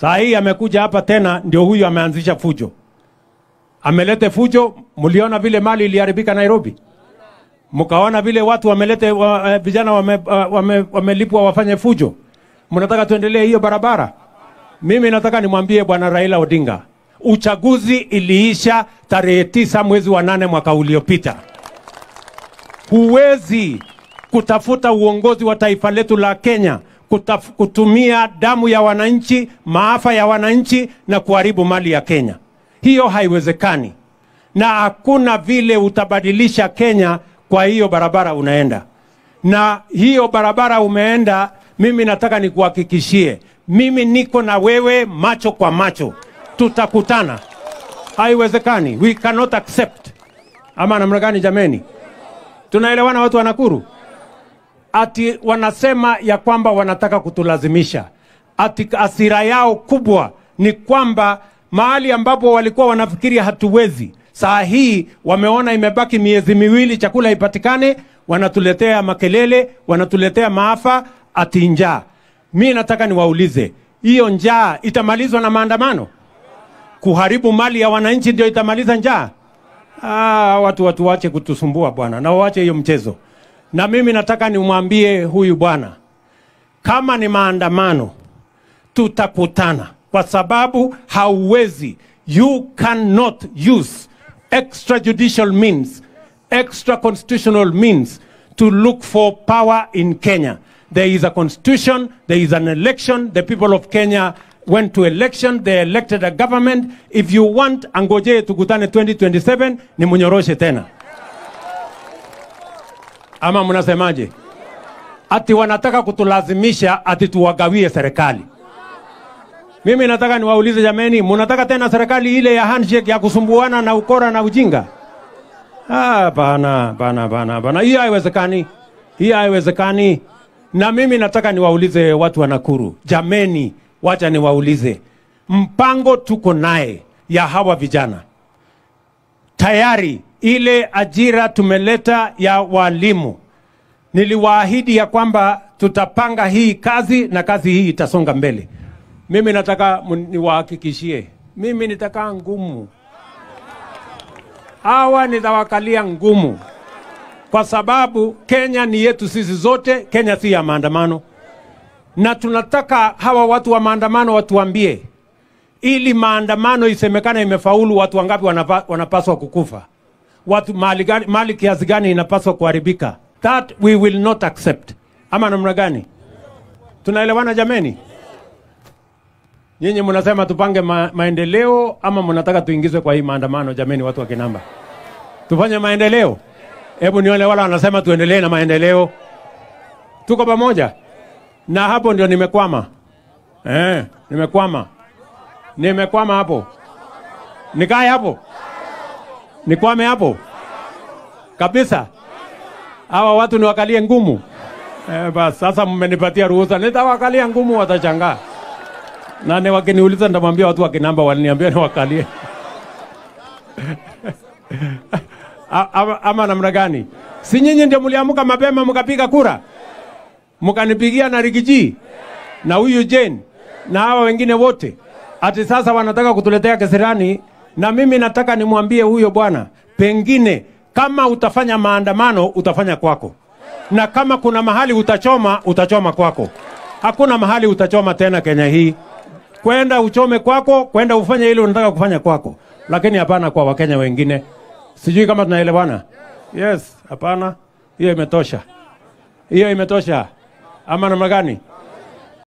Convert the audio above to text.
Saa hii amekuja hapa tena, ndio huyu ameanzisha fujo. Amelete fujo, muliona vile mali iliharibika Nairobi. Mkaona vile watu wamelete vijana wamelipwa wafanye fujo. Mnataka tuendelee hiyo barabara? Mimi nataka nimwambie bwana Raila Odinga, uchaguzi iliisha tarehe 9 mwezi wa 8 mwaka uliopita. Huwezi kutafuta uongozi wa taifa letu la Kenya kutumia damu ya wananchi, maafa ya wananchi na kuharibu mali ya Kenya. Hiyo haiwezekani. Na hakuna vile utabadilisha Kenya kwa hiyo barabara unaenda. Na hiyo barabara umeenda, mimi nataka nikuhakikishie, mimi niko na wewe macho kwa macho. Tutakutana. Haiwezekani. We cannot accept. Ama namna gani jameni? Tunaelewana watu wa Nakuru? Ati wanasema ya kwamba wanataka kutulazimisha. Ati hasira yao kubwa ni kwamba mahali ambapo walikuwa wanafikiria hatuwezi, saa hii wameona imebaki miezi miwili chakula ipatikane, wanatuletea makelele, wanatuletea maafa, ati njaa. Mimi nataka niwaulize, hiyo njaa itamalizwa na maandamano? Kuharibu mali ya wananchi ndio itamaliza njaa? Watu waache kutusumbua bwana, na waache hiyo mchezo. Na mimi nataka nimwambie huyu bwana, kama ni maandamano tutakutana, kwa sababu hauwezi, you cannot use extrajudicial means, extra constitutional means to look for power in Kenya. There is a constitution, there is an election, the people of Kenya went to election, they elected a government. If you want, angoje tukutane 2027, ni munyoroshe tena. Ama mnasemaje? Ati wanataka kutulazimisha ati tuwagawie serikali. Mimi nataka niwaulize jameni, mnataka tena serikali ile ya handshake ya kusumbuana na ukora na ujinga? Bana. Hiyo haiwezekani. Hiyo haiwezekani. Na mimi nataka niwaulize watu wa Nakuru, jameni, wacha niwaulize. Mpango tuko naye ya hawa vijana. Tayari ile ajira tumeleta ya walimu. Niliwaahidi ya kwamba tutapanga hii kazi na kazi hii itasonga mbele. Mimi nataka niwahakikishie, mimi nitakaa ngumu. Hawa nitawakalia ngumu. Kwa sababu Kenya ni yetu sisi zote, Kenya si ya maandamano. Na tunataka hawa watu wa maandamano watuambie, ili maandamano isemekana imefaulu, watu wangapi wanapaswa kukufa? Watu mali kiasi gani inapaswa kuharibika? That we will not accept. Ama namna gani? Tunaelewana jameni? Nyinyi mnasema tupange maendeleo ama mnataka tuingizwe kwa hii maandamano jameni watu wa Kinamba? Tufanye maendeleo? Hebu nione wala wanasema tuendelee na maendeleo. Tuko pamoja? Na hapo ndio nimekwama. Nimekwama hapo. Nikae hapo. Nikwame hapo. Kabisa. Hawa watu niwakalie ngumu. Basi sasa mmenipatia ruhusa. Nitawakalia ngumu, watachangaa. Na ne wakiniuliza nitamwambia watu wa Kinamba waliniambia niwakalie. Ama namna gani? Si nyinyi ndio mliamuka mapema mkapiga kura? Mkanipigia na Rigiji na huyu Jane na hawa wengine wote. Ati sasa wanataka kutuletea kisirani. Na mimi nataka nimwambie huyo bwana, pengine kama utafanya maandamano utafanya kwako. Na kama kuna mahali utachoma kwako. Hakuna mahali utachoma tena Kenya hii. Kwenda uchome kwako, kwenda ufanye ile unataka kufanya kwako. Lakini hapana kwa Wakenya wengine. Sijui kama tunaelewana. Yes, hapana. Hiyo imetosha. Ama namna gani?